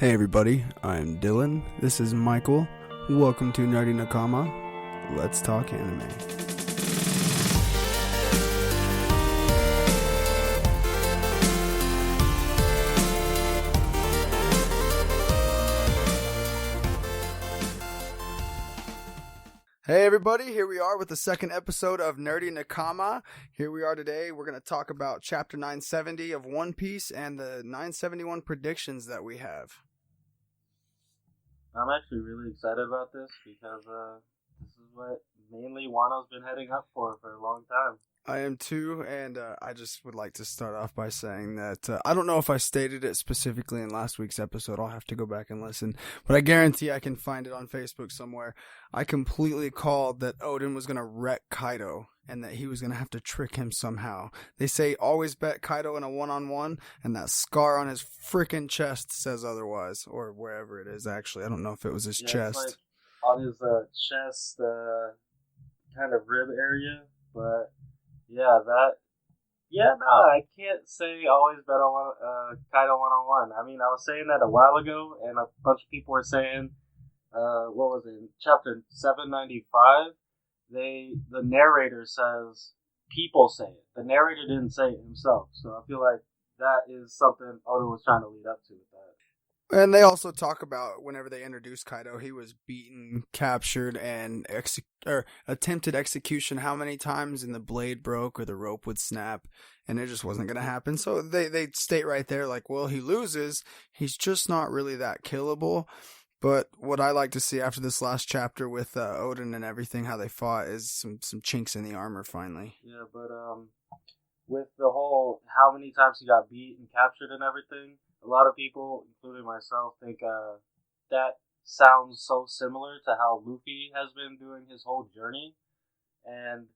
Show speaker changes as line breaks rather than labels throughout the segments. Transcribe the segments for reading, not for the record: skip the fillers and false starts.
Hey everybody, I'm Dylan. This is Michael. Welcome to Nerdy Nakama. Let's talk anime. Hey everybody, here we are with the second episode of Nerdy Nakama. Here we are today. We're going to talk about chapter 970 of One Piece and the 971 predictions that we have.
I'm actually really excited about this because this is what mainly Wano's been heading up for a long time.
I am too, and I just would like to start off by saying that I don't know if I stated it specifically in last week's episode. I'll have to go back and listen, but I guarantee I can find it on Facebook somewhere. I completely called that Oden was going to wreck Kaido and that he was going to have to trick him somehow. They say always bet Kaido in a one-on-one, and that scar on his freaking chest says otherwise, or wherever it is actually. I don't know if it was his chest.
It's like on his chest, kind of rib area, but... I can't say always bet on Kaido one-on-one. I mean, I was saying that a while ago, and a bunch of people were saying, what was it, in chapter 795, the narrator says, people say it. The narrator didn't say it himself, so I feel like that is something Oda was trying to lead up to with that.
And they also talk about whenever they introduced Kaido, he was beaten, captured, and attempted execution how many times, and the blade broke or the rope would snap, and it just wasn't going to happen. So they state right there, like, well, he loses. He's just not really that killable. But what I like to see after this last chapter with Oden and everything, how they fought, is some chinks in the armor finally.
Yeah, but with the whole how many times he got beat and captured and everything, a lot of people, including myself, think that sounds so similar to how Luffy has been doing his whole journey. And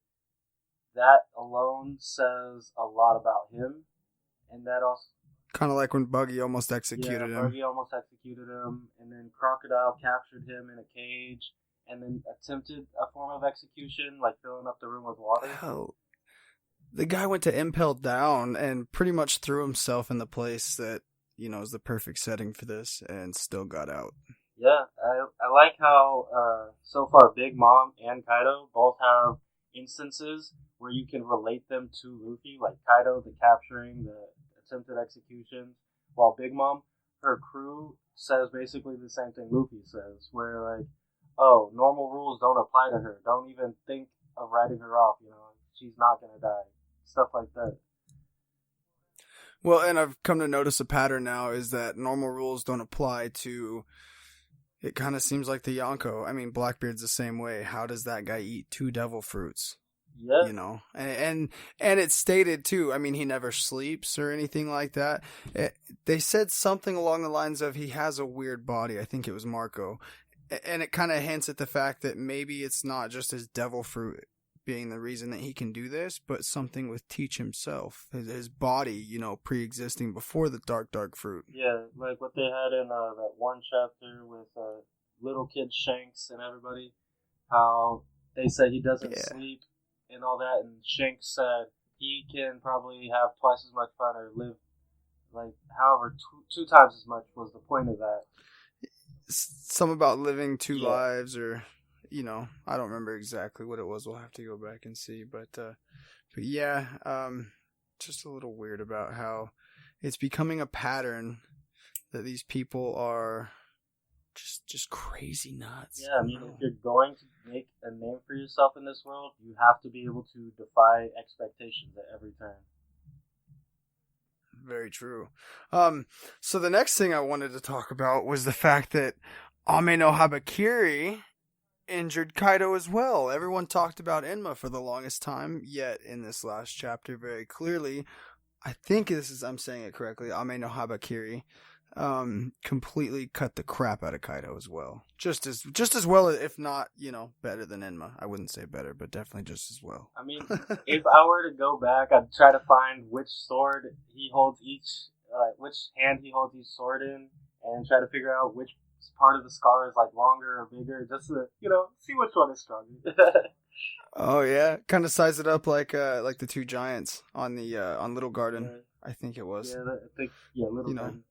that alone says a lot about him. And that also...
kind of like when Buggy almost executed him.
Buggy almost executed him. And then Crocodile captured him in a cage. And then attempted a form of execution, like filling up the room with water.
Hell, the guy went to impel down and pretty much threw himself in the place that, you know, is the perfect setting for this, and still got out. Yeah,
I like how so far Big Mom and Kaido both have instances where you can relate them to Luffy, like Kaido, the capturing, the attempted executions, while Big Mom, her crew says basically the same thing Luffy says, where like, oh, normal rules don't apply to her, don't even think of writing her off, you know, she's not gonna die, stuff like that.
Well, and I've come to notice a pattern now is that normal rules don't apply to, it kind of seems like the Yonko. I mean, Blackbeard's the same way. How does that guy eat 2 devil fruits?
Yeah.
You know, and it's stated too, I mean, he never sleeps or anything like that. They said something along the lines of he has a weird body. I think it was Marco. And it kind of hints at the fact that maybe it's not just his devil fruit being the reason that he can do this, but something with Teach himself, his body, you know, pre-existing before the dark fruit.
Yeah, like what they had in that one chapter with little kid Shanks and everybody, how they said he doesn't sleep and all that, and Shanks said he can probably have twice as much fun or live, like, however, two times as much was the point of that.
Some about living 2 lives, or... you know, I don't remember exactly what it was. We'll have to go back and see. But yeah, just a little weird about how it's becoming a pattern that these people are just crazy nuts.
Yeah, I mean, if you're going to make a name for yourself in this world, you have to be able to defy expectations at every turn.
Very true. So the next thing I wanted to talk about was the fact that Ame no Habakiri injured Kaido as well. Everyone talked about Enma for the longest time, yet in this last chapter, very clearly, I think I'm saying it correctly, Ame no Habakiri completely cut the crap out of Kaido as well. Just as well, if not, you know, better than Enma. I wouldn't say better, but definitely just as well.
I mean, if I were to go back, I'd try to find which sword he holds which hand he holds each sword in, and try to figure out which part of the scar is like longer or bigger, just to, you know, see which one is stronger.
Oh yeah, kind of size it up like the 2 giants on the on Little Garden. I think it was.
Yeah, I think Little Garden.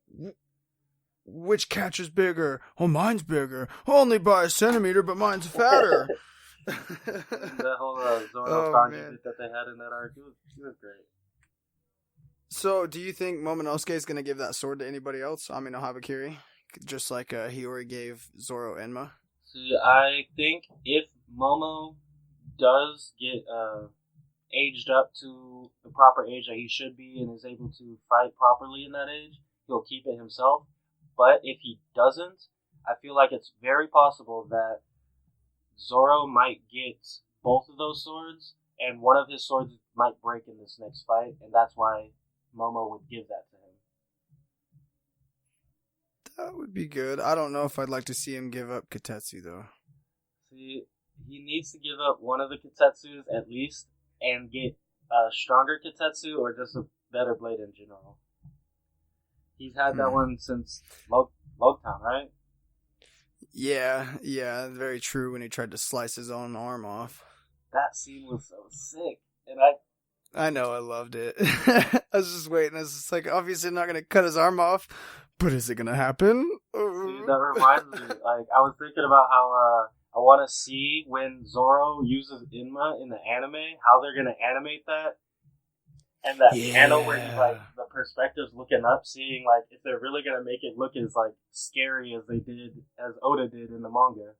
which catch is bigger? Oh, mine's bigger. Only by a centimeter, but mine's fatter.
That whole Zoro Kanji bit that they had in that arc, it was great.
So, do you think Momonosuke is going to give that sword to anybody else? Ami no Habakiri? Just like Hiyori gave Zoro Enma?
See, I think if Momo does get aged up to the proper age that he should be and is able to fight properly in that age, he'll keep it himself. But if he doesn't, I feel like it's very possible that Zoro might get both of those swords, and one of his swords might break in this next fight, and that's why Momo would give that to him.
That would be good. I don't know if I'd like to see him give up Kitetsu, though.
See, he needs to give up one of the Kitetsus at least, and get a stronger Kitetsu or just a better blade in general. He's had that one since Logtown, right?
Yeah, very true. When he tried to slice his own arm off.
That scene was so sick, and
I know, I loved it. I was just waiting. I was just like, obviously, I'm not gonna cut his arm off, but is it gonna happen?
See, that reminds me. Like, I was thinking about how I want to see when Zoro uses Inma in the anime, how they're gonna animate that. And that panel where he's like, the perspective's looking up, seeing like if they're really gonna make it look as like scary as Oda did in the manga.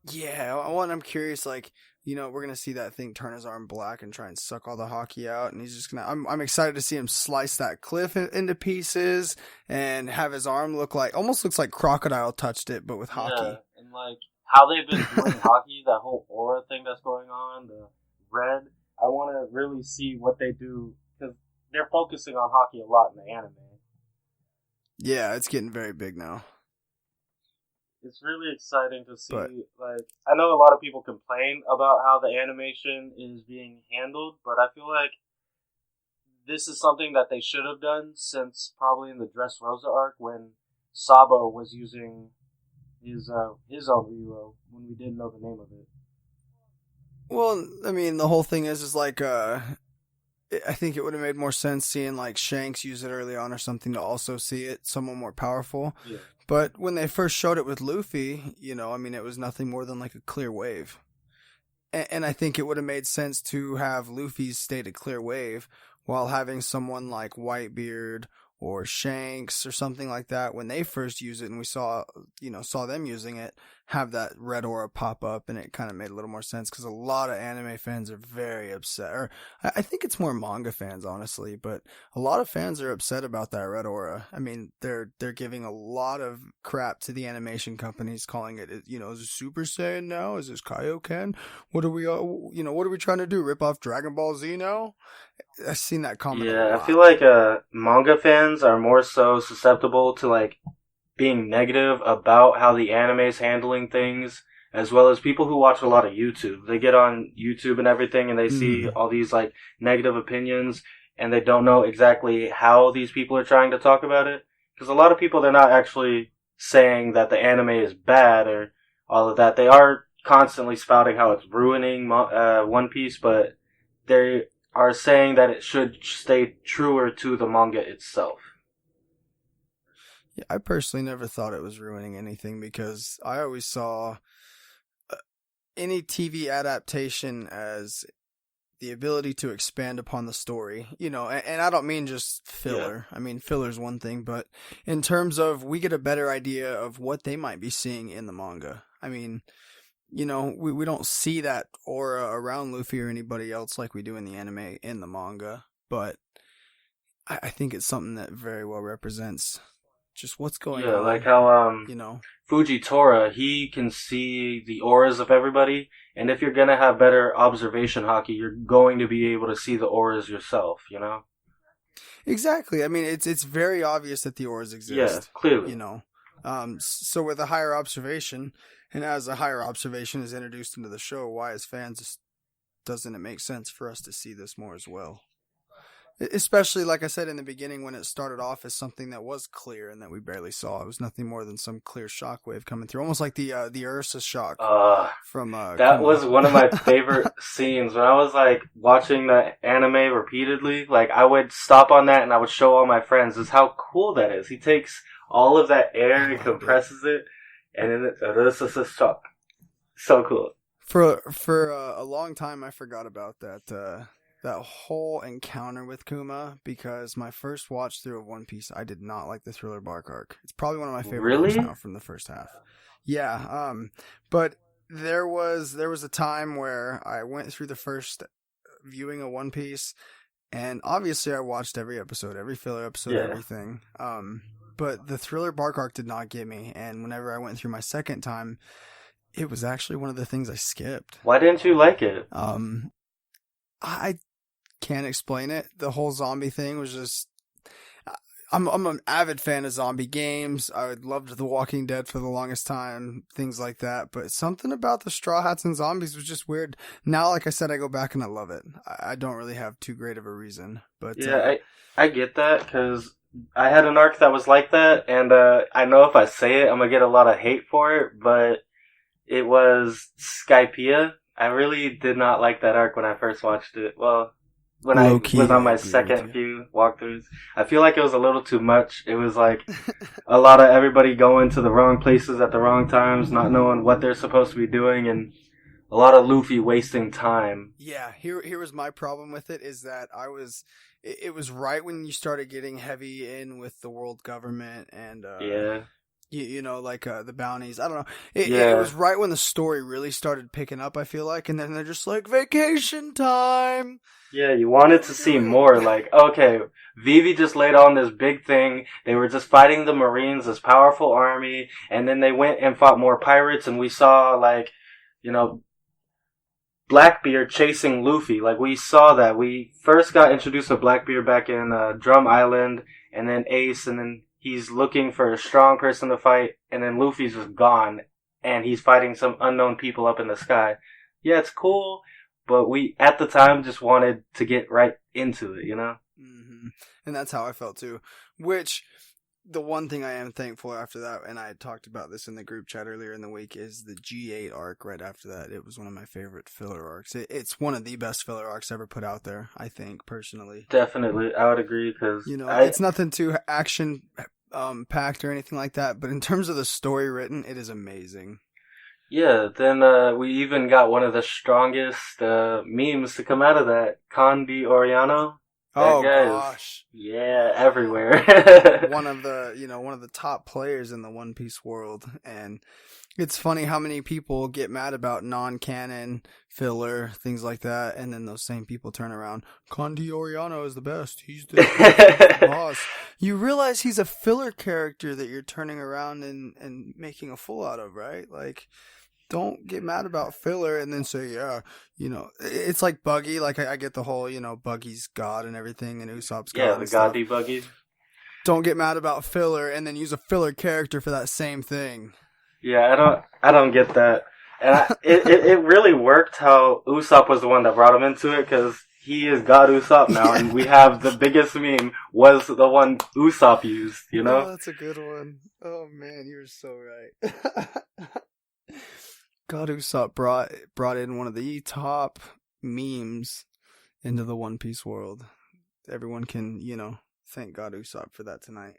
Yeah, I'm curious. Like, we're gonna see that thing turn his arm black and try and suck all the hockey out, and he's just gonna. I'm excited to see him slice that cliff into pieces and have his arm almost looks like Crocodile touched it, but with hockey.
Yeah, and like how they've been doing hockey, that whole aura thing that's going on, the red. I want to really see what they do, because they're focusing on hockey a lot in the anime.
Yeah, it's getting very big now.
It's really exciting to see. I know a lot of people complain about how the animation is being handled, but I feel like this is something that they should have done since probably in the Dressrosa arc when Sabo was using his own Ryuo when we didn't know the name of it.
Well, I mean, the whole thing is like, I think it would have made more sense seeing like Shanks use it early on or something to also see it, someone more powerful.
Yeah.
But when they first showed it with Luffy, it was nothing more than like a clear wave. And I think it would have made sense to have Luffy's state a clear wave while having someone like Whitebeard or Shanks or something like that, when they first use it and we saw them using it, have that red aura pop up, and it kind of made a little more sense because a lot of anime fans are very upset. Or I think it's more manga fans, honestly, but a lot of fans are upset about that red aura. I mean, they're giving a lot of crap to the animation companies, calling it, is it Super Saiyan now? Is this Kaioken? What are we trying to do? Rip off Dragon Ball Z now? I've seen that comment.
Yeah, I feel like manga fans are more so susceptible to like being negative about how the anime is handling things, as well as people who watch a lot of YouTube. They get on YouTube and everything, and they see all these like negative opinions, and they don't know exactly how these people are trying to talk about it. Because a lot of people, they're not actually saying that the anime is bad or all of that. They are constantly spouting how it's ruining One Piece, but they are saying that it should stay truer to the manga itself.
Yeah, I personally never thought it was ruining anything, because I always saw any TV adaptation as the ability to expand upon the story, and I don't mean just filler. Yeah. I mean, filler's one thing, but in terms of we get a better idea of what they might be seeing in the manga. I mean, we don't see that aura around Luffy or anybody else like we do in the anime, in the manga, but I think it's something that very well represents just what's going on.
Yeah, like how, Fujitora, he can see the auras of everybody, and if you're gonna have better observation hockey, you're going to be able to see the auras yourself,
Exactly. I mean, it's very obvious that the auras exist.
Yeah, clearly.
So with a higher observation, and as a higher observation is introduced into the show, why as fans doesn't it make sense for us to see this more as well? Especially, like I said in the beginning, when it started off as something that was clear and that we barely saw. It was nothing more than some clear shockwave coming through, almost like the Ursa shock from.
That was one of my favorite scenes when I was like watching the anime repeatedly. Like I would stop on that and I would show all my friends. This is how cool that is. He takes all of that
I
air and
loved it.
compresses it, and then this is so cool.
For a long time, I forgot about that whole encounter with Kuma because my first watch through of One Piece, I did not like the Thriller Bark arc. It's probably one of my favorite arcs
Really?
now from the first half. Yeah, but there was a time where I went through the first viewing of One Piece, and obviously I watched every episode, every filler episode,
Yeah.
everything. But the Thriller Bark arc did not get me, and whenever I went through my second time, it was actually one of the things I skipped.
Why didn't you like it?
I can't explain it. The whole zombie thing was just. I'm an avid fan of zombie games. I loved The Walking Dead for the longest time, things like that. But something about the Straw Hats and zombies was just weird. Now, like I said, I go back and I love it. I don't really have too great of a reason, but
Yeah, I get that because I had an arc that was like that, and I know if I say it, I'm gonna get a lot of hate for it, but it was Skypiea. I really did not like that arc when I first watched it. Well, when I
low-key,
was on
I
my
agree with
second
you.
few walkthroughs, I feel like it was a little too much. It was like a lot of everybody going to the wrong places at the wrong times, not knowing what they're supposed to be doing, and a lot of Luffy wasting time.
Yeah, here was my problem with it is that it was right when you started getting heavy in with the world government and
Yeah.
like the bounties. I don't know. It
Yeah.
was right when the story really started picking up, I feel like, and then they're just like vacation time.
Yeah, you wanted to see more. Like, okay, Vivi just laid on this big thing. They were just fighting the Marines, this powerful army, and then they went and fought more pirates, and we saw, like, Blackbeard chasing Luffy. Like, we saw that. We first got introduced to Blackbeard back in Drum Island, and then Ace, and then he's looking for a strong person to fight, and then Luffy's just gone, and he's fighting some unknown people up in the sky. Yeah, it's cool, but we, at the time, just wanted to get right into it,
Mm-hmm. And that's how I felt too. Which, the one thing I am thankful after that, and I had talked about this in the group chat earlier in the week, is the G8 arc right after that. It was one of my favorite filler arcs. It's one of the best filler arcs ever put out there, I think, personally.
Definitely, I would agree, because
It's nothing too action packed or anything like that, but in terms of the story written, it is amazing.
Yeah, then we even got one of the strongest memes to come out of that. Condi Oriano. That
Oh
guy
gosh.
yeah, everywhere.
One of the top players in the One Piece world, and it's funny how many people get mad about non-canon filler things like that, and then those same people turn around. Condi Oriano is the best. He's the boss. You realize he's a filler character that you're turning around and making a fool out of, right? Like, don't get mad about filler and then say, yeah, it's like Buggy. Like, I get the whole, Buggy's God and everything, and Usopp's God.
Yeah,
and
the
stuff.
Gandhi buggy.
Don't get mad about filler and then use a filler character for that same thing.
Yeah, I don't get that. And it really worked how Usopp was the one that brought him into it, because he is God Usopp now, and we have the biggest meme was the one Usopp used,
Oh, that's a good one. Oh man, you're so right. God Usopp brought in one of the top memes into the One Piece world. Everyone can, thank God Usopp for that tonight.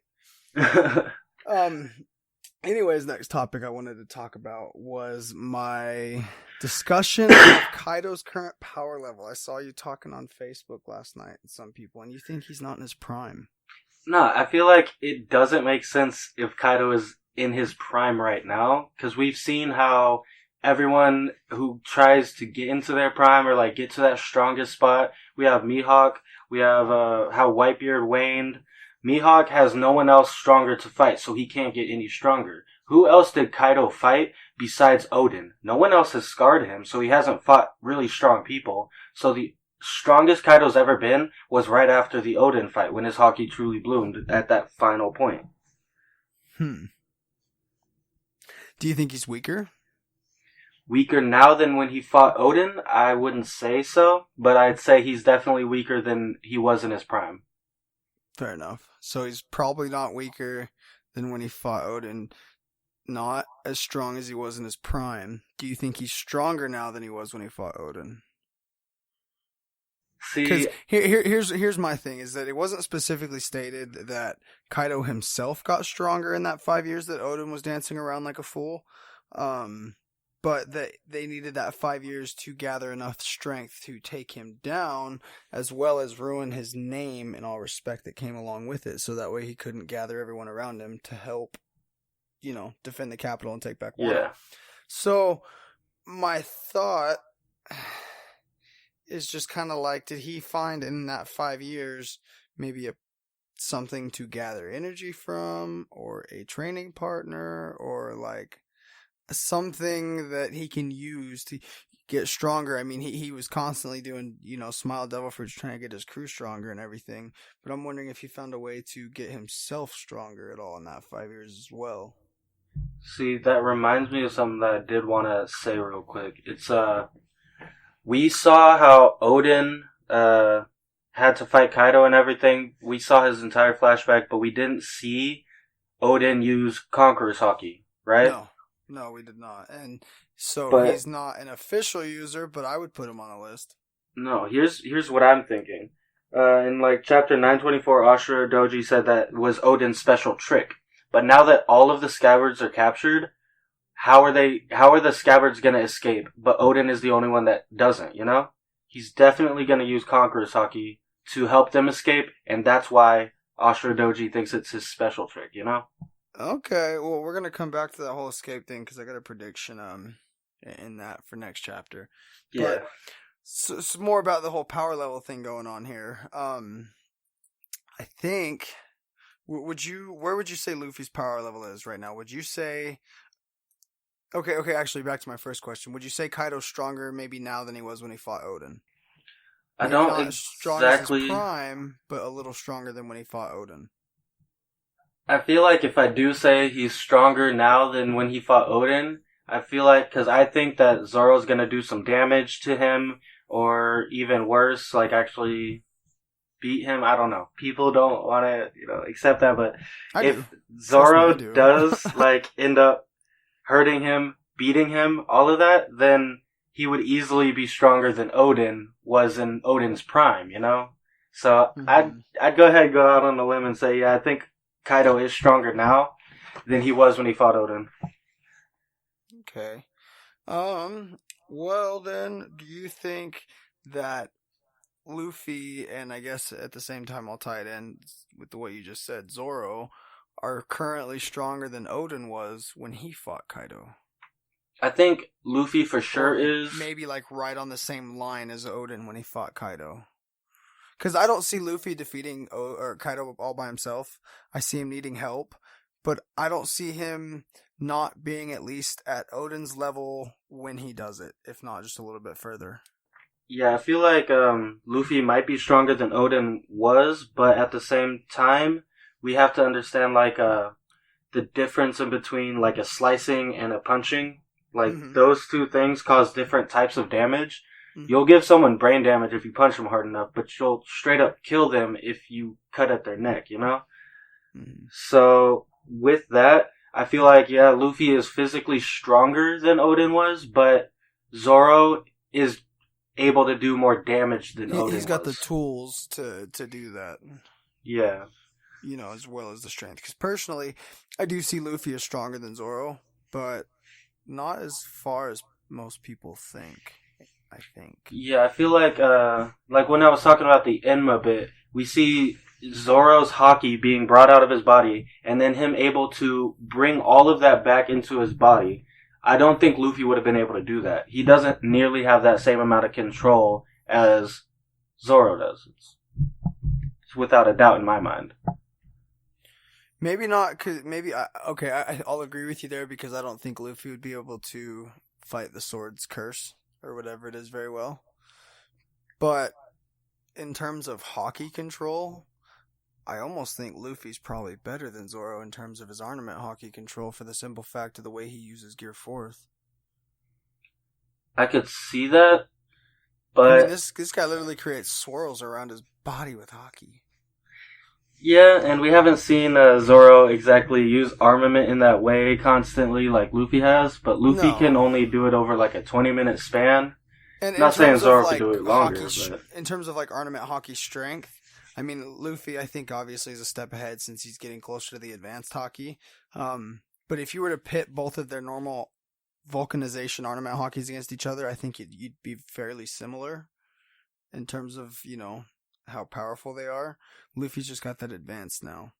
Anyways, next topic I wanted to talk about was my discussion of Kaido's current power level. I saw you talking on Facebook last night with some people, and you think he's not in his prime.
No, I feel like it doesn't make sense if Kaido is in his prime right now, because we've seen how everyone who tries to get into their prime or like get to that strongest spot, we have Mihawk, we have how Whitebeard waned. Mihawk has no one else stronger to fight, so he can't get any stronger. Who else did Kaido fight besides Odin? No one else has scarred him, so he hasn't fought really strong people. So the strongest Kaido's ever been was right after the Odin fight, when his hockey truly bloomed at that final point.
Do you think he's weaker?
Weaker now than when he fought Odin? I wouldn't say so, but I'd say he's definitely weaker than he was in his prime.
Fair enough. So he's probably not weaker than when he fought Odin. Not as strong as he was in his prime. Do you think he's stronger now than he was when he fought Odin? Because
See,
here's my thing is that it wasn't specifically stated that Kaido himself got stronger in that 5 years that Odin was dancing around like a fool, but that they needed that 5 years to gather enough strength to take him down, as well as ruin his name and all respect that came along with it, so that way he couldn't gather everyone around him to help, defend the capital and take back Wano.
yeah.
So my thought is just kind of like, did he find in that 5 years maybe something to gather energy from, or a training partner, or like something that he can use to get stronger? I mean, he was constantly doing, Smile Devil Fruits, trying to get his crew stronger and everything, but I'm wondering if he found a way to get himself stronger at all in that 5 years as well.
See, that reminds me of something that I did want to say real quick. It's, we saw how Odin, had to fight Kaido and everything. We saw his entire flashback, but we didn't see Odin use Conqueror's Haki, right?
No, we did not. And so
But
he's not an official user, but I would put him on a list.
no, here's what I'm thinking. In like chapter 924, Ashura Doji said that was Odin's special trick. But now that all of the scabbards are captured, how are the scabbards gonna escape? But Odin is the only one that doesn't, He's definitely gonna use Conqueror's Haki to help them escape, and that's why Ashura Doji thinks it's his special trick,
Okay, well, we're going to come back to that whole escape thing, because I got a prediction in that for next chapter.
Yeah.
But so more about the whole power level thing going on here. I think, where would you say Luffy's power level is right now? Would you say... Okay, actually, back to my first question. Would you say Kaido's stronger maybe now than he was when he fought Odin?
I
Maybe
don't
not as strong as
exactly...
his prime, but a little stronger than when he fought Odin.
I feel like if I do say he's stronger now than when he fought Odin, I feel like, because I think that Zoro's gonna do some damage to him, or even worse, like actually beat him. I don't know. People don't want to, accept that, but if Zoro does, end up hurting him, beating him, all of that, then he would easily be stronger than Odin was in Odin's prime, So I'd go ahead and go out on a limb and say, yeah, I think Kaido is stronger now than he was when he fought Odin.
Okay. Well then, do you think that Luffy, and I guess at the same time I'll tie it in with what you just said, Zoro, are currently stronger than Odin was when he fought Kaido?
I think Luffy for sure is.
Maybe like right on the same line as Odin when he fought Kaido. Because I don't see Luffy defeating Kaido all by himself. I see him needing help. But I don't see him not being at least at Odin's level when he does it. If not, just a little bit further.
Yeah, I feel like Luffy might be stronger than Odin was. But at the same time, we have to understand the difference in between like a slicing and a punching. Those two things cause different types of damage. You'll give someone brain damage if you punch them hard enough, but you'll straight up kill them if you cut at their neck, So, with that, I feel like, yeah, Luffy is physically stronger than Odin was, but Zoro is able to do more damage than Odin was.
He's got the tools to do that.
Yeah.
As well as the strength. Because personally, I do see Luffy as stronger than Zoro, but not as far as most people think. I think. Yeah,
I feel like when I was talking about the Enma bit, we see Zoro's haki being brought out of his body, and then him able to bring all of that back into his body. I don't think Luffy would have been able to do that. He doesn't nearly have that same amount of control as Zoro does. It's without a doubt in my mind.
Maybe not, cause I'll agree with you there, because I don't think Luffy would be able to fight the sword's curse or whatever it is very well. But in terms of haki control, I almost think Luffy's probably better than Zoro in terms of his ornament haki control, for the simple fact of the way he uses Gear 4th.
I could see that, but
this guy literally creates swirls around his body with haki.
Yeah, and we haven't seen Zoro exactly use armament in that way constantly like Luffy has, but Luffy can only do it over like a 20-minute span.
And in
Not saying
terms of
Zoro could
like
do it
hockey,
longer, but
in terms of like ornament hockey strength, I mean Luffy, I think obviously is a step ahead since he's getting closer to the advanced hockey. But if you were to pit both of their normal vulcanization ornament hockeys against each other, I think you'd be fairly similar in terms of how powerful they are. Luffy's just got that advanced now,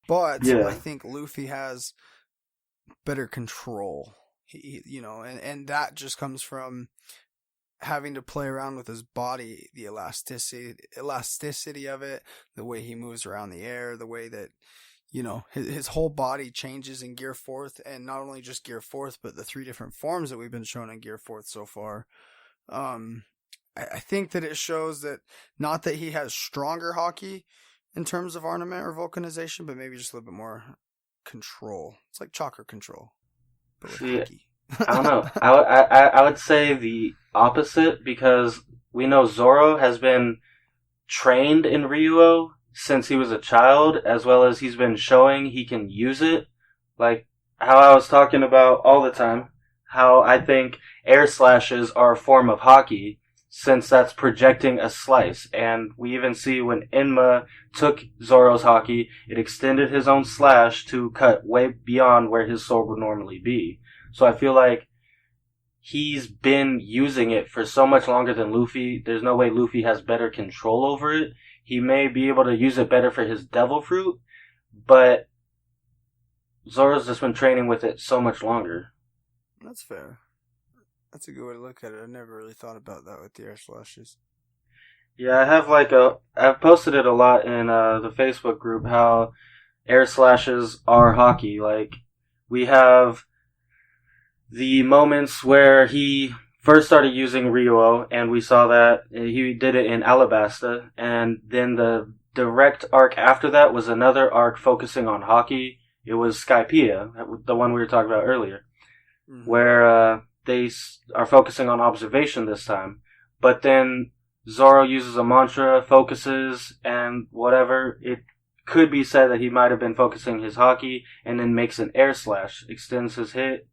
but I
yeah,
think Luffy has better control. And that just comes from having to play around with his body, the elasticity of it, the way he moves around the air, the way that his whole body changes in Gear Fourth, and not only just Gear Fourth, but the three different forms that we've been shown in Gear Fourth so far. I think that it shows that not that he has stronger hockey in terms of ornament or vulcanization, but maybe just a little bit more control. It's like chakra control, but with hockey.
I don't know. I would say the opposite, because we know Zoro has been trained in Ryuo since he was a child, as well as he's been showing he can use it. Like how I was talking about all the time, how I think air slashes are a form of hockey, since that's projecting a slice. And we even see when Enma took Zoro's hockey, it extended his own slash to cut way beyond where his sword would normally be. So I feel like he's been using it for so much longer than Luffy. There's no way Luffy has better control over it. He may be able to use it better for his devil fruit, but Zoro's just been training with it so much longer.
That's fair. That's a good way to look at it. I never really thought about that with the air slashes.
Yeah, I've posted it a lot in the Facebook group, how air slashes are hockey. Like, we have the moments where he first started using Ryuo, and we saw that he did it in Alabasta, and then the direct arc after that was another arc focusing on hockey. It was Skypiea, the one we were talking about earlier, where they are focusing on observation this time. But then Zoro uses a mantra, focuses, and whatever. It could be said that he might have been focusing his hockey, and then makes an air slash, extends his hit.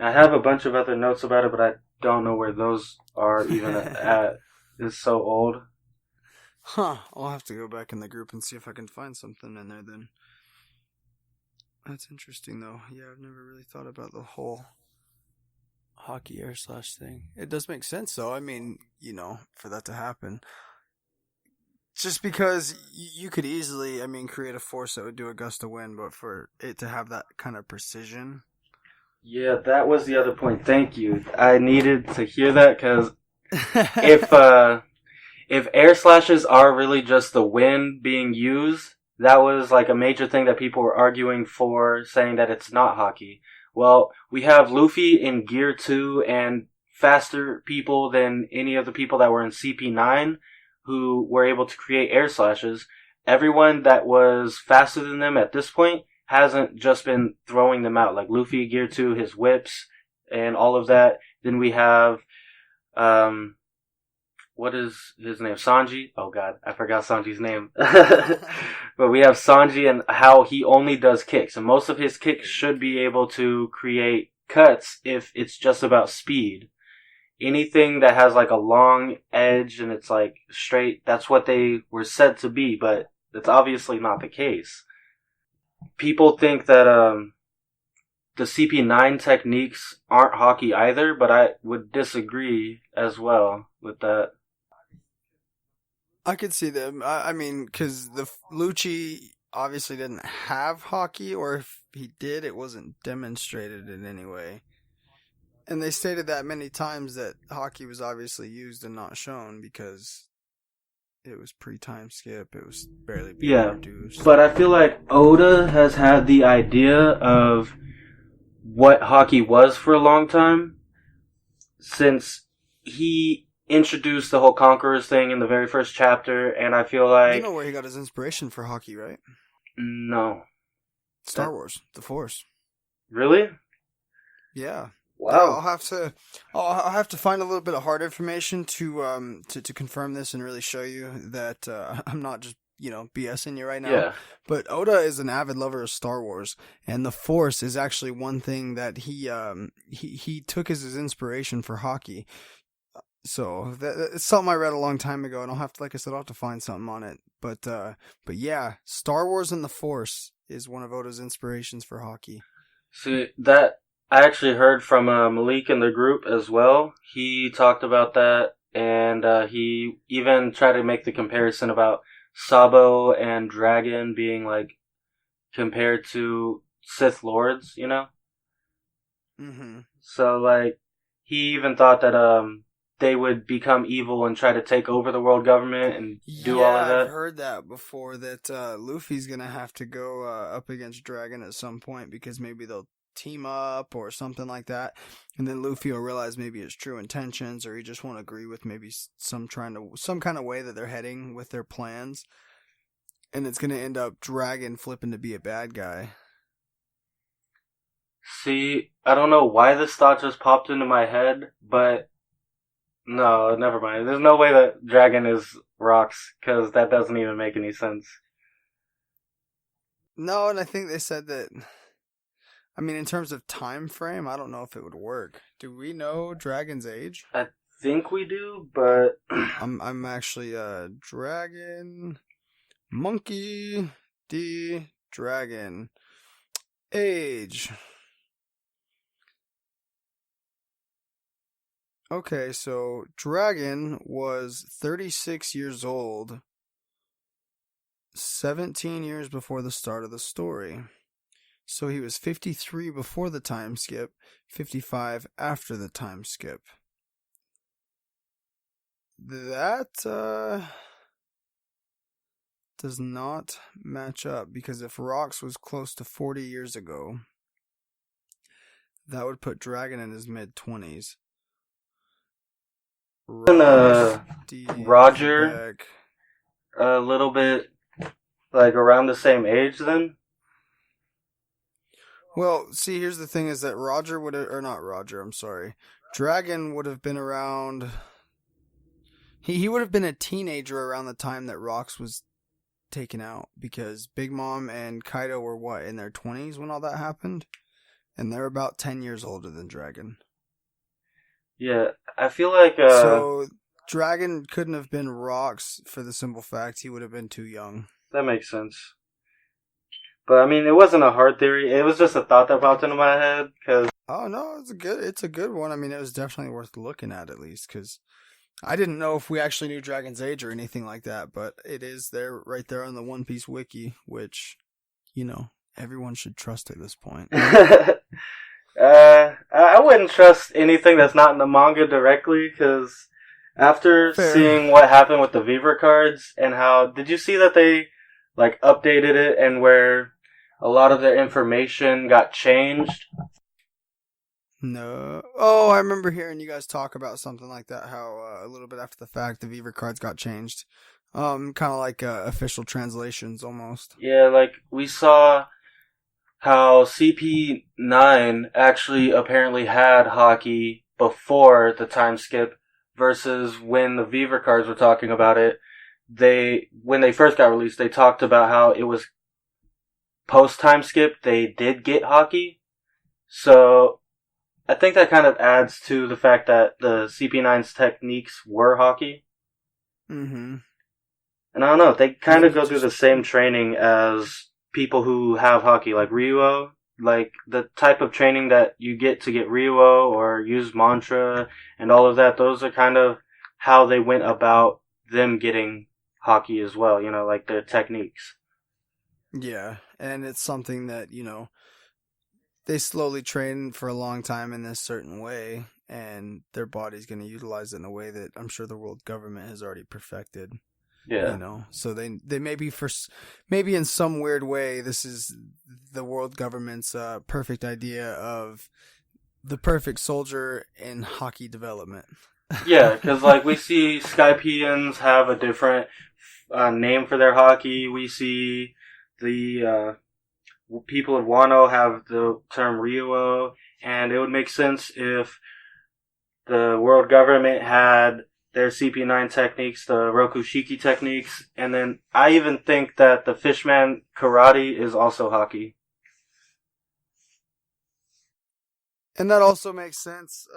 I have a bunch of other notes about it, but I don't know where those are even at. It's so old.
Huh. I'll have to go back in the group and see if I can find something in there then. That's interesting, though. Yeah, I've never really thought about the whole hockey air slash thing. It does make sense, though. I mean, for that to happen. Just because you could easily, create a force that would do a gust of wind, but for it to have that kind of precision.
Yeah, that was the other point. Thank you. I needed to hear that, because if air slashes are really just the wind being used, that was like a major thing that people were arguing for, saying that it's not hockey. Well, we have Luffy in Gear 2 and faster people than any of the people that were in CP9 who were able to create air slashes. Everyone that was faster than them at this point hasn't just been throwing them out. Like Luffy, Gear 2, his whips, and all of that. Then we have, what is his name? Sanji? Oh god, I forgot Sanji's name. But we have Sanji and how he only does kicks. And most of his kicks should be able to create cuts if it's just about speed. Anything that has like a long edge and it's like straight, that's what they were said to be, but that's obviously not the case. People think that the CP9 techniques aren't hockey either, but I would disagree as well with that.
I could see them. Because the Lucci obviously didn't have hockey, or if he did, it wasn't demonstrated in any way. And they stated that many times, that hockey was obviously used and not shown because it was pre-time skip. It was barely being produced.
But I feel like Oda has had the idea of what hockey was for a long time, since he introduced the whole Conquerors thing in the very first chapter, and I feel like...
You know where he got his inspiration for hockey, right?
No.
Star Wars, The Force.
Really?
Yeah.
Wow.
I'll have to find a little bit of hard information to confirm this and really show you that I'm not just BSing you right now.
Yeah.
But Oda is an avid lover of Star Wars, and the Force is actually one thing that he took as his inspiration for hockey. So it's something I read a long time ago, and I'll have to, like I said, I'll have to find something on it. But yeah, Star Wars and the Force is one of Oda's inspirations for hockey.
See, that I actually heard from Malik in the group as well. He talked about that, and he even tried to make the comparison about Sabo and Dragon being like compared to Sith Lords, you know?
Mm-hmm.
So like he even thought that they would become evil and try to take over the world government and do all
Yeah,
of
I've
that.
heard that before. That Luffy's gonna have to go up against Dragon at some point because maybe they'll team up or something like that, and then Luffy will realize maybe his true intentions, or he just won't agree with maybe some kind of way that they're heading with their plans, and it's gonna end up Dragon flipping to be a bad guy.
See, I don't know why this thought just popped into my head, but no, never mind. There's no way that Dragon is rocks because that doesn't even make any sense.
No, and I think they said that. I mean, in terms of time frame, I don't know if it would work. Do we know Dragon's age?
I think we do, but
I'm actually Dragon Monkey D Dragon age. Okay, so Dragon was 36 years old, 17 years before the start of the story. So he was 53 before the time skip, 55 after the time skip. That does not match up because if Rox was close to 40 years ago, that would put Dragon in his mid 20s.
and,
Rox D
Roger
Beck.
a little bit like around the same age then.
Well, see, here's the thing: is that Roger would have, or not Roger? I'm sorry, Dragon would have been around. He would have been a teenager around the time that Rox was taken out because Big Mom and Kaido were what in their 20s when all that happened, and they're about 10 years older than Dragon.
Yeah, I feel like
So Dragon couldn't have been Rox for the simple fact he would have been too young.
that makes sense. But I mean, it wasn't a hard theory. It was just a thought that popped into my head because
Oh no, it's a good one. I mean, it was definitely worth looking at least because I didn't know if we actually knew Dragon's age or anything like that, but it is there right there on the One Piece wiki, which everyone should trust at this point.
I wouldn't trust anything that's not in the manga directly because after
Fair.
seeing what happened with the Viver cards and how did you see that they like updated it and where a lot of their information got changed?
No. Oh, I remember hearing you guys talk about something like that. How a little bit after the fact, the Viver cards got changed. Kind of like official translations almost.
Yeah, like we saw how CP9 actually apparently had hockey before the time skip versus when the Viver cards were talking about it. When they first got released, they talked about how it was post time skip. They did get hockey. So I think that kind of adds to the fact that the CP9's techniques were hockey.
Mm-hmm.
And I don't know, they kind of
Maybe
go through the same training as people who have hockey, like Ryuo. Like the type of training that you get to get Ryuo or use mantra and all of that, those are kind of how they went about them getting hockey as well, like their techniques.
Yeah, and it's something that they slowly train for a long time in this certain way, and their body's going to utilize it in a way that I'm sure the world government has already perfected.
Yeah.
So they maybe in some weird way this is the world government's perfect idea of the perfect soldier in hockey development.
Yeah, because like we see Skypeans have a different name for their hockey. We see the people of Wano have the term Ryuo, and it would make sense if the world government had their CP9 techniques, the Rokushiki techniques, and then I even think that the Fishman karate is also hockey.
And that also makes sense.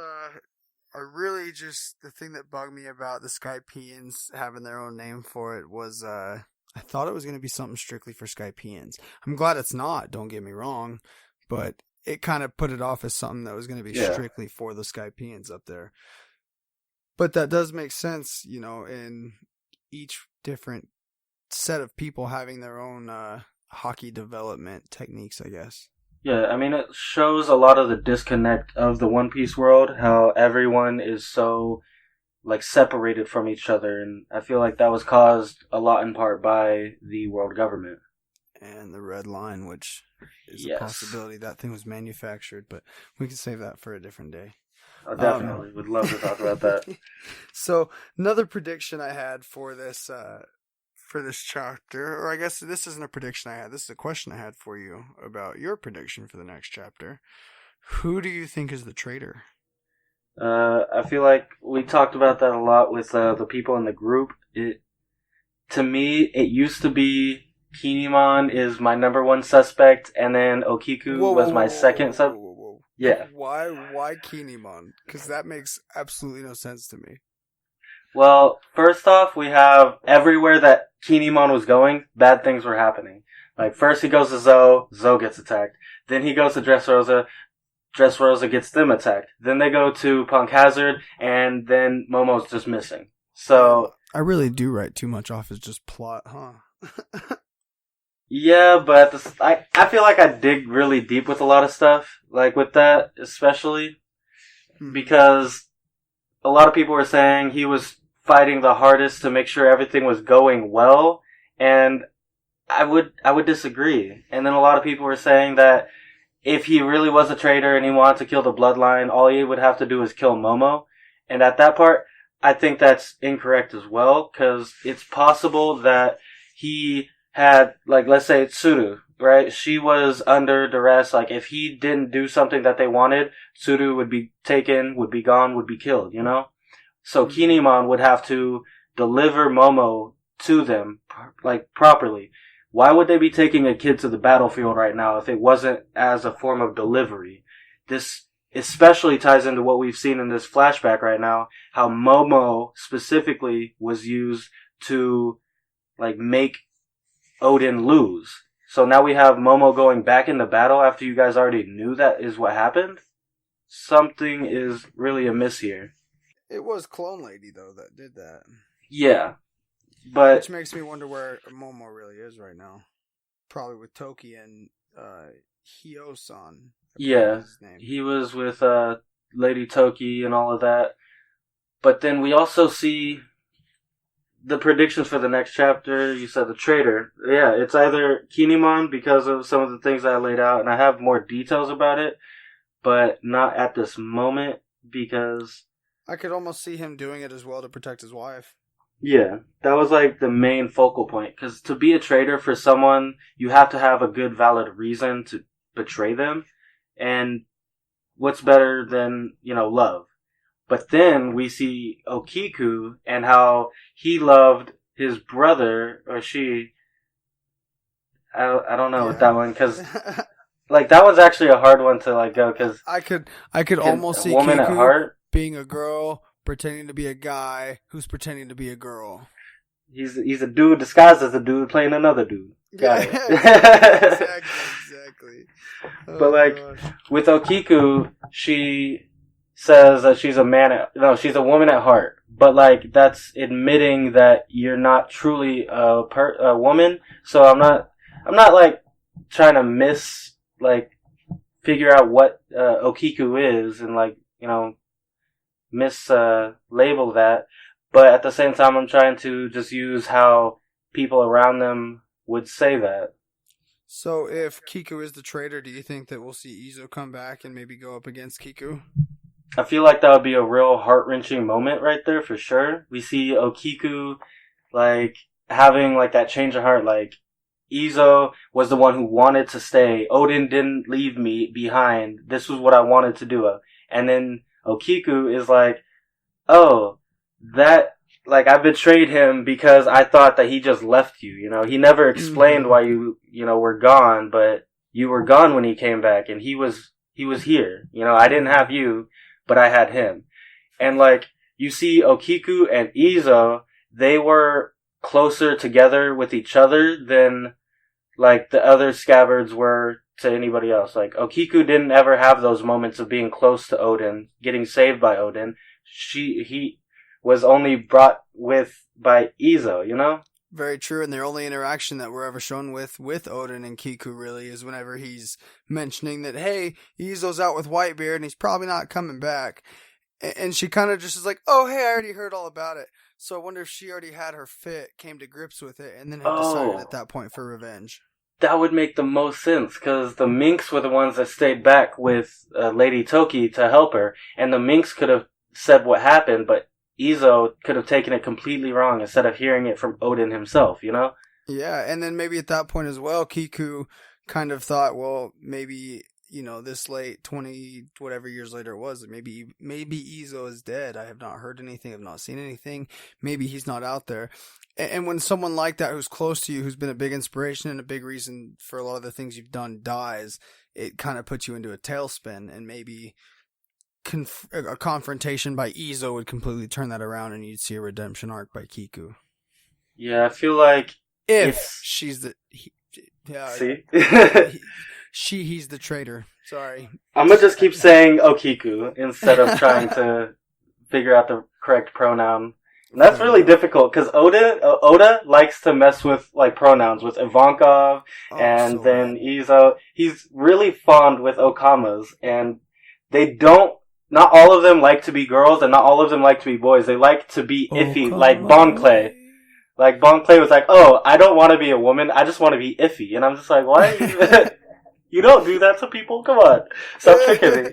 I really just, the thing that bugged me about the Skypeans having their own name for it was, I thought it was going to be something strictly for Skypeans. I'm glad it's not, don't get me wrong, but it kind of put it off as something that was going to be strictly for the Skypeans up there. But that does make sense, you know, in each different set of people having their own hockey development techniques, I guess.
Yeah, I mean, it shows a lot of the disconnect of the One Piece world, how everyone is so, like, separated from each other, and I feel like that was caused a lot in part by the world government.
And the Red Line, which is a possibility that thing was manufactured, but we can save that for a different day.
I definitely would love to talk about that.
So, another prediction I had for this chapter, or I guess this isn't a prediction I had, this is a question I had for you about your prediction for the next chapter. Who do you think is the traitor?
I feel like we talked about that a lot with the people in the group. To me, it used to be Kinemon is my number one suspect, and then Okiku was my second suspect. Yeah.
Why Kinemon? Because that makes absolutely no sense to me.
Well, first off, we have everywhere that Kinemon was going, bad things were happening. Like, first he goes to Zoe gets attacked. Then he goes to Dressrosa gets them attacked. Then they go to Punk Hazard, and then Momo's just missing. So...
I really do write too much off as just plot, huh?
Yeah, but I feel like I dig really deep with a lot of stuff. Like, with that, especially. Because a lot of people were saying he was fighting the hardest to make sure everything was going well, and I would disagree. And then a lot of people were saying that if he really was a traitor and he wanted to kill the bloodline, all he would have to do is kill Momo. And at that part, I think that's incorrect as well, because it's possible that he had, like, let's say Tsuru, right? She was under duress. Like, if he didn't do something that they wanted, Tsuru would be taken, would be gone, would be killed, you know? So Kinemon would have to deliver Momo to them, like, properly. Why would they be taking a kid to the battlefield right now if it wasn't as a form of delivery? This especially ties into what we've seen in this flashback right now, how Momo specifically was used to, like, make Odin lose. So now we have Momo going back into battle after you guys already knew that is what happened? Something is really amiss here.
It was Clone Lady, though, that did that.
Yeah. But
which makes me wonder where Momo really is right now. Probably with Toki and Hyo-san.
Yeah, he was with Lady Toki and all of that. But then we also see the predictions for the next chapter. You said the traitor. Yeah, it's either Kinemon because of some of the things I laid out, and I have more details about it, but not at this moment because...
I could almost see him doing it as well to protect his wife.
Yeah, that was like the main focal point. Because to be a traitor for someone, you have to have a good, valid reason to betray them. And what's better than, you know, love? But then we see Okiku and how he loved his brother, or she. I don't know with that one, because like that one's actually a hard one to like go, because
I could almost see
woman
Kiku
at heart
being a girl pretending to be a guy who's pretending to be a girl.
He's a dude disguised as a dude playing another dude. Got it.
Exactly. Oh,
but like with Okiku, she says that she's she's a woman at heart. But like that's admitting that you're not truly a woman. So I'm not like trying to figure out what Okiku is and like, you know, label that. But at the same time, I'm trying to just use how people around them would say that.
So if Kiku is the traitor, do you think that we'll see Izo come back and maybe go up against Kiku?
I feel like that would be a real heart-wrenching moment right there for sure. We see Okiku like having like that change of heart, like Izo was the one who wanted to stay. Odin didn't leave me behind. This was what I wanted to do. And then Okiku is like, oh, that, like, I betrayed him because I thought that he just left you, you know? He never explained why you were gone, but you were gone when he came back, and he was here. You know, I didn't have you, but I had him. And like you see Okiku and Izo, they were closer together with each other than like the other scabbards were to anybody else. Like Okiku didn't ever have those moments of being close to Odin, getting saved by Odin. He was only brought with by Izo, you know?
Very true, and their only interaction that we're ever shown with Odin and Kiku really is whenever he's mentioning that, hey, Izo's out with Whitebeard and he's probably not coming back. And she kind of just is like, oh, hey, I already heard all about it. So I wonder if she already had her fit, came to grips with it, and then had decided at that point for revenge.
That would make the most sense, because the Minks were the ones that stayed back with Lady Toki to help her, and the Minks could have said what happened, but Izo could have taken it completely wrong instead of hearing it from Odin himself, you know?
Yeah, and then maybe at that point as well, Kiku kind of thought, well, maybe, you know, this late, 20, whatever years later it was, maybe Izo is dead. I have not heard anything, I've not seen anything. Maybe he's not out there. And when someone like that who's close to you, who's been a big inspiration and a big reason for a lot of the things you've done dies, it kind of puts you into a tailspin, and maybe a confrontation by Izo would completely turn that around, and you'd see a redemption arc by Kiku.
Yeah, I feel like
if she's the
see
he's the traitor. Sorry,
I'm gonna just keep saying Okiku instead of trying to figure out the correct pronoun. And that's really difficult because Oda likes to mess with like pronouns with Ivankov and then Izo. He's really fond with Okamas, and they don't. Not all of them like to be girls, and not all of them like to be boys. They like to be iffy, like Bonclay. Like Bonclay was like, "Oh, I don't want to be a woman. I just want to be iffy." And I'm just like, "Why? You don't do that to people. Come on, stop tricking me."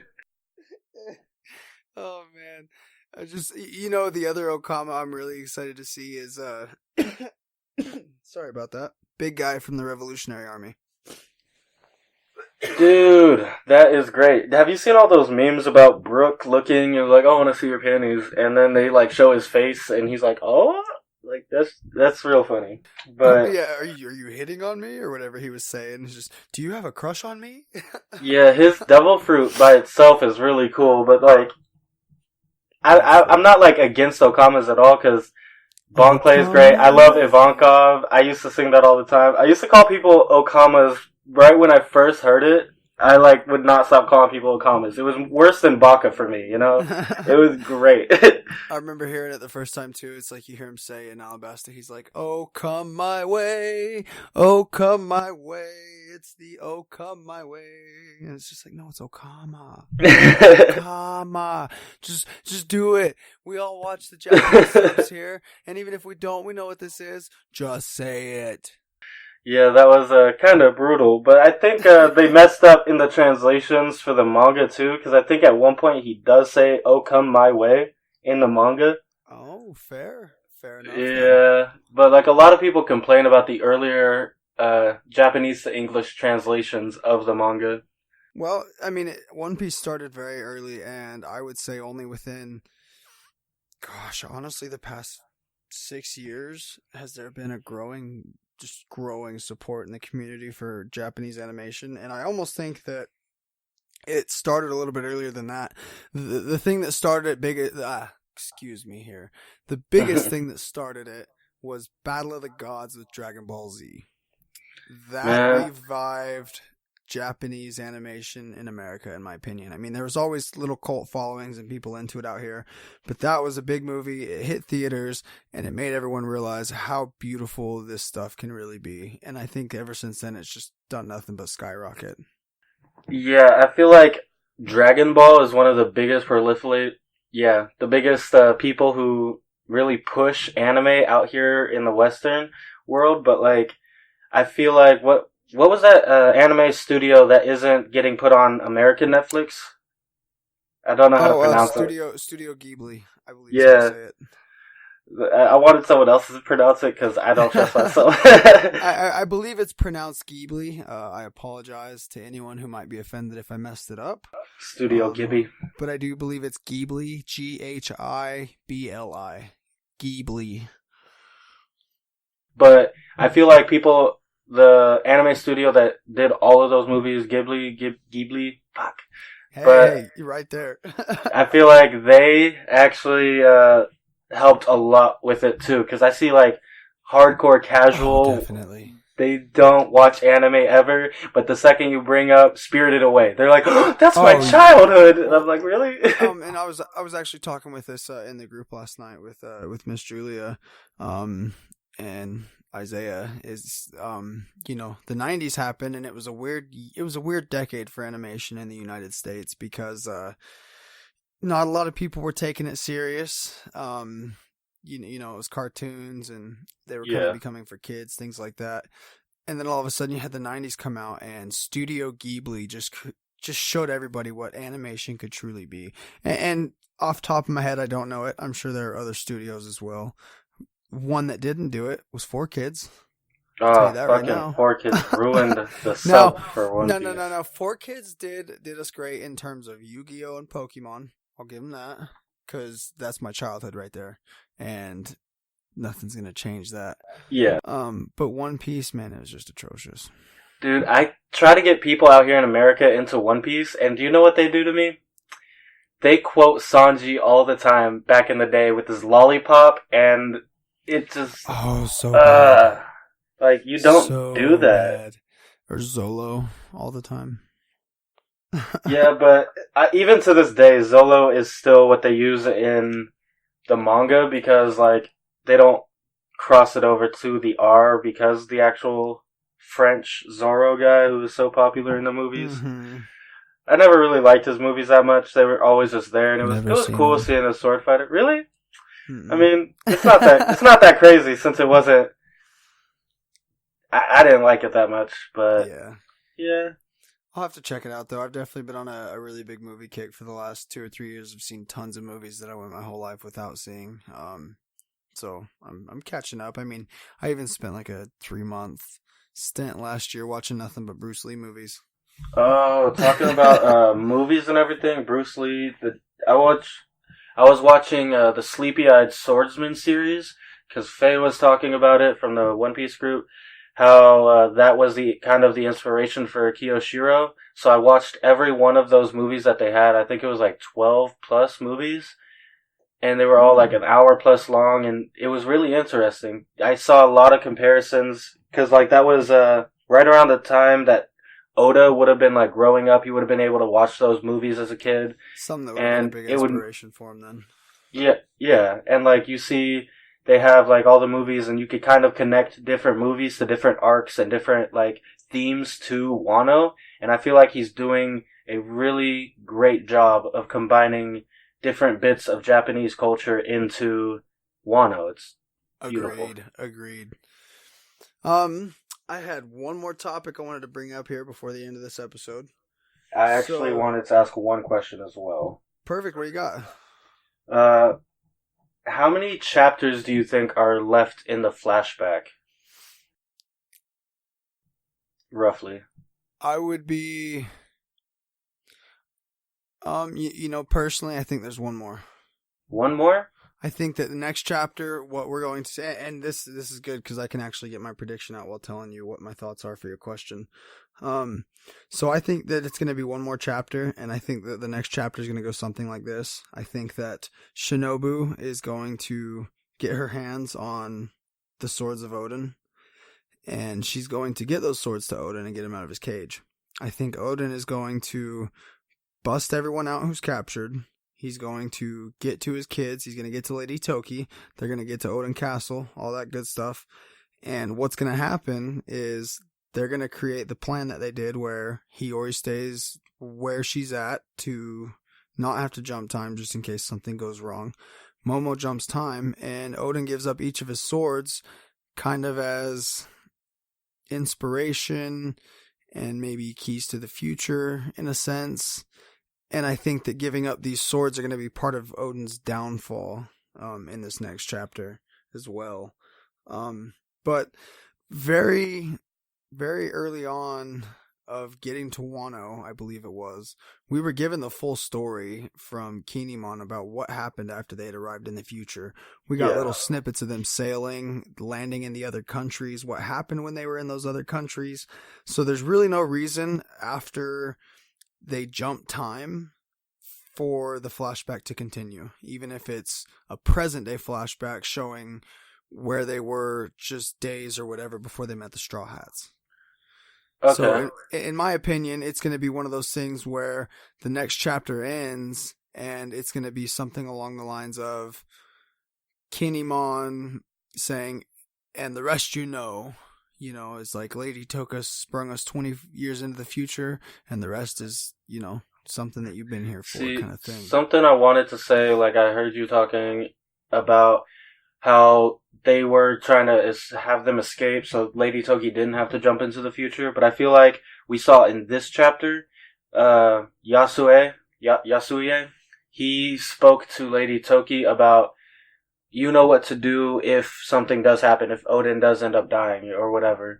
Oh man, I just the other Okama I'm really excited to see is sorry about that, big guy from the Revolutionary Army.
Dude, that is great. Have you seen all those memes about Brooke looking and like, oh, I want to see your panties, and then they like show his face and he's like, oh, like that's real funny. But
yeah, are you hitting on me or whatever he was saying? It's just, do you have a crush on me?
Yeah, his devil fruit by itself is really cool, but like, I'm not like against Okamas at all because Bonclay is great. I love Ivankov. I used to sing that all the time. I used to call people Okamas. Right when I first heard it, I like would not stop calling people Okamas. It was worse than Baka for me, you know? It was great.
I remember hearing it the first time too. It's like you hear him say in Alabasta, he's like, oh, come my way. Oh, come my way. It's the oh, come my way. And it's just like, no, it's Okama. Okama. Just do it. We all watch the Japanese films here. And even if we don't, we know what this is. Just say it.
Yeah, that was kind of brutal, but I think they messed up in the translations for the manga too, because I think at one point he does say, oh, come my way, in the manga.
Oh, fair enough.
Yeah, but like a lot of people complain about the earlier Japanese to English translations of the manga.
Well, I mean, One Piece started very early, and I would say only within, honestly, the past 6 years has there been a growing support in the community for Japanese animation, and I almost think that it started a little bit earlier than that. The thing that started it the biggest thing that started it was Battle of the Gods with Dragon Ball Z. That revived Japanese animation in America, in my opinion. I mean, there was always little cult followings and people into it out here, but that was a big movie. It hit theaters, and it made everyone realize how beautiful this stuff can really be. And I think ever since then, it's just done nothing but skyrocket.
Yeah, I feel like Dragon Ball is one of the biggest people who really push anime out here in the Western world, but like, I feel like what was that anime studio that isn't getting put on American Netflix? I don't know how to pronounce it.
Studio Ghibli, I believe.
Yeah.
Say it.
I wanted someone else to pronounce it because I don't trust myself.
I believe it's pronounced Ghibli. I apologize to anyone who might be offended if I messed it up.
Studio Ghibli.
But I do believe it's Ghibli. Ghibli. Ghibli.
But I feel like the anime studio that did all of those movies, Ghibli, but
Hey, you're right there.
I feel like they actually helped a lot with it too, because I see like hardcore
Oh,
casual.
definitely.
They don't watch anime ever, but the second you bring up Spirited Away, they're like, oh, "That's my
Oh,
childhood," and I'm
well,
like, "Really?"
and I was actually talking with this in the group last night with Miss Julia, and Isaiah is the '90s happened, and it was a weird decade for animation in the United States because not a lot of people were taking it serious. It was cartoons and they were kind of
Yeah.
becoming for kids, things like that. And then all of a sudden you had the '90s come out and Studio Ghibli just showed everybody what animation could truly be. And off top of my head, I don't know it. I'm sure there are other studios as well. One that didn't do it was 4Kids. I'll tell you
Oh,
that right
fucking
now.
4Kids ruined the
No,
sub for One
no,
Piece.
no, no, no. 4Kids did us great in terms of Yu-Gi-Oh and Pokemon. I'll give them that because that's my childhood right there, and nothing's gonna change that.
Yeah.
But One Piece, man, it was just atrocious.
Dude, I try to get people out here in America into One Piece, and do you know what they do to me? They quote Sanji all the time back in the day with his lollipop, and it just,
Oh, so bad.
like, you don't
So
do that.
bad. Or Zolo all the time.
Yeah, but even to this day, Zolo is still what they use in the manga because, like, they don't cross it over to the R because the actual French Zorro guy who was so popular in the movies.
Mm-hmm.
I never really liked his movies that much. They were always just there, and it
Never
was
seen
cool
them.
seeing a sword fighter. Really? I
Mm-mm.
mean, it's not that crazy since it wasn't. I didn't like it that much, but
Yeah.
yeah.
I'll have to check it out though. I've definitely been on a really big movie kick for the last 2 or 3 years. I've seen tons of movies that I went my whole life without seeing. So I'm catching up. I mean, I even spent like a 3 month stint last year watching nothing but Bruce Lee movies.
Oh, talking about movies and everything. Bruce Lee. I watch. I was watching the Sleepy Eyed Swordsman series because Faye was talking about it from the One Piece group. How that was the kind of the inspiration for Kiyoshiro. So I watched every one of those movies that they had. I think it was like 12 plus movies, and they were all like an hour plus long, and it was really interesting. I saw a lot of comparisons because like that was right around the time that Oda would have been like growing up. He would have been able to watch those movies as a kid,
Something that would have been a
and
big
it would
inspiration for him then.
yeah, and like you see, they have like all the movies, and you could kind of connect different movies to different arcs and different like themes to Wano, and I feel like he's doing a really great job of combining different bits of Japanese culture into Wano. It's beautiful.
Agreed. I had one more topic I wanted to bring up here before the end of this episode.
I actually
So
wanted to ask one question as well.
perfect. What do you got?
Uh, how many chapters do you think are left in the flashback? Roughly.
I would be. Personally, I think there's one more.
One more?
I think that the next chapter, what we're going to say, and this is good because I can actually get my prediction out while telling you what my thoughts are for your question. So I think that it's going to be one more chapter, and I think that the next chapter is going to go something like this. I think that Shinobu is going to get her hands on the swords of Odin, and she's going to get those swords to Odin and get him out of his cage. I think Odin is going to bust everyone out who's captured. He's going to get to his kids. He's going to get to Lady Toki. They're going to get to Odin Castle, all that good stuff. And what's going to happen is they're going to create the plan that they did where Hiyori stays where she's at to not have to jump time just in case something goes wrong. Momo jumps time, and Odin gives up each of his swords kind of as inspiration and maybe keys to the future in a sense. And I think that giving up these swords are going to be part of Odin's downfall in this next chapter as well. But very, very early on of getting to Wano, I believe it was, we were given the full story from Kinemon about what happened after they had arrived in the future. We got little snippets of them sailing, landing in the other countries, what happened when they were in those other countries. So there's really no reason after they jump time for the flashback to continue, even if it's a present day flashback showing where they were just days or whatever before they met the Straw Hats.
Okay.
So in my opinion, it's going to be one of those things where the next chapter ends and it's going to be something along the lines of Kinemon saying, and the rest it's like Lady Toka sprung us 20 years into the future and the rest is, something that you've been here for, kind of thing.
Something I wanted to say, like I heard you talking about how they were trying to have them escape so Lady Toki didn't have to jump into the future, but I feel like we saw in this chapter, Yasuye, he spoke to Lady Toki about, you know what to do if something does happen, if Odin does end up dying or whatever,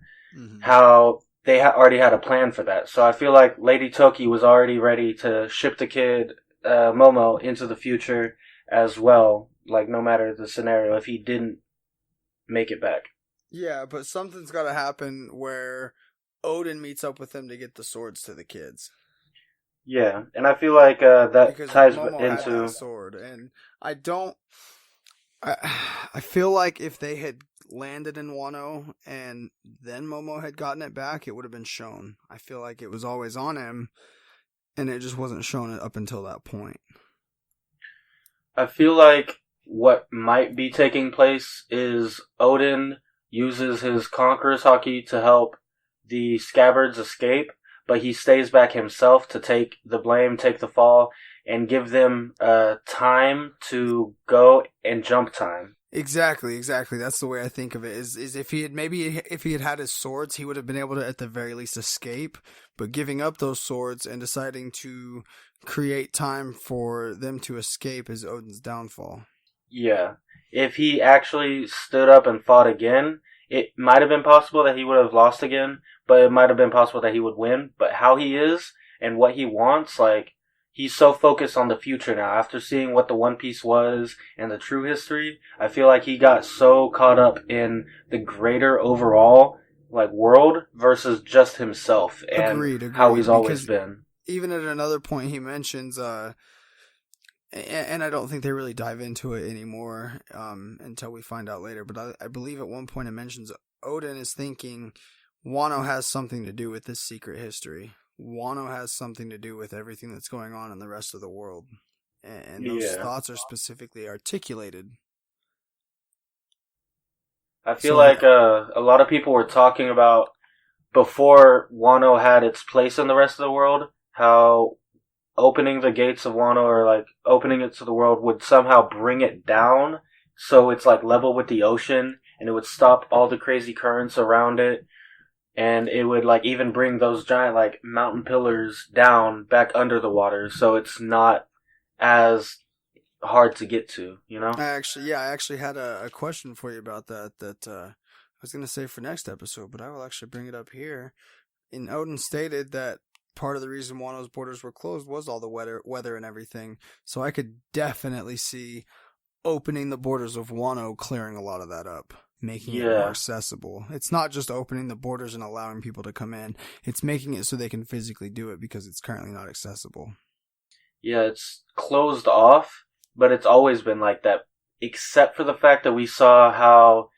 how they already had a plan for that. So I feel like Lady Toki was already ready to ship the kid, Momo, into the future as well, like no matter the scenario, if he didn't make it back.
Yeah, but something's got to happen where Odin meets up with them to get the swords to the kids.
Yeah, and I feel like that
because
ties
Momo
into
had that sword, and I feel like if they had landed in Wano and then Momo had gotten it back, it would have been shown. I feel like it was always on him, and it just wasn't shown up until that point.
I feel like what might be taking place is Odin uses his Conqueror's Haki to help the Scabbards escape, but he stays back himself to take the blame, take the fall, and give them time to go and jump time.
Exactly. That's the way I think of it. Is if he had had his swords, he would have been able to at the very least escape. But giving up those swords and deciding to create time for them to escape is Odin's downfall.
Yeah. If he actually stood up and fought again, it might have been possible that he would have lost again, but it might have been possible that he would win. But how he is and what he wants, like, he's so focused on the future now. After seeing what the One Piece was and the true history, I feel like he got so caught up in the greater overall, like, world versus just himself and
Agreed.
how he's always been.
Even at another point, he mentions, and I don't think they really dive into it anymore until we find out later, but I believe at one point it mentions Odin is thinking Wano has something to do with this secret history. Wano has something to do with everything that's going on in the rest of the world. And those thoughts are specifically articulated.
I feel like a lot of people were talking about, before Wano had its place in the rest of the world, how opening the gates of Wano, or like opening it to the world, would somehow bring it down so it's like level with the ocean, and it would stop all the crazy currents around it. And it would like even bring those giant like mountain pillars down back under the water, so it's not as hard to get to,
I actually had a question for you about that I was going to say for next episode, but I will actually bring it up here. And Odin stated that part of the reason Wano's borders were closed was all the weather and everything. So I could definitely see opening the borders of Wano clearing a lot of that up, making it more accessible. It's not just opening the borders and allowing people to come in. It's making it so they can physically do it because it's currently not accessible.
Yeah, it's closed off, but it's always been like that, except for the fact that we saw how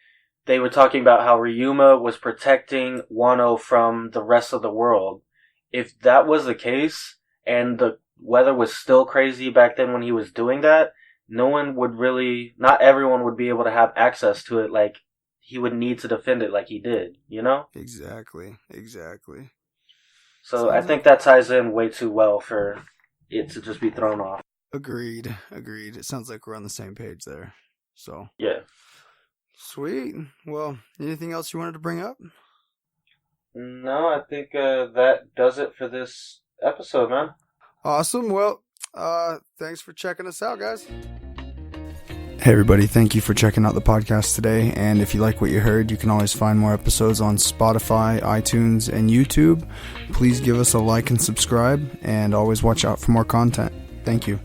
they were talking about how Ryuma was protecting Wano from the rest of the world. If that was the case, and the weather was still crazy back then when he was doing that, not everyone would be able to have access to it like he would need to defend it like he did,
Exactly.
So I think that ties in way too well for it to just be thrown off.
Agreed. It sounds like we're on the same page there. So
yeah.
Sweet. Well, anything else you wanted to bring up?
No, I think that does it for this episode, man.
Awesome. Well, thanks for checking us out, guys. Hey everybody, thank you for checking out the podcast today, and if you like what you heard, you can always find more episodes on Spotify, iTunes, and YouTube. Please give us a like and subscribe, and always watch out for more content. Thank you.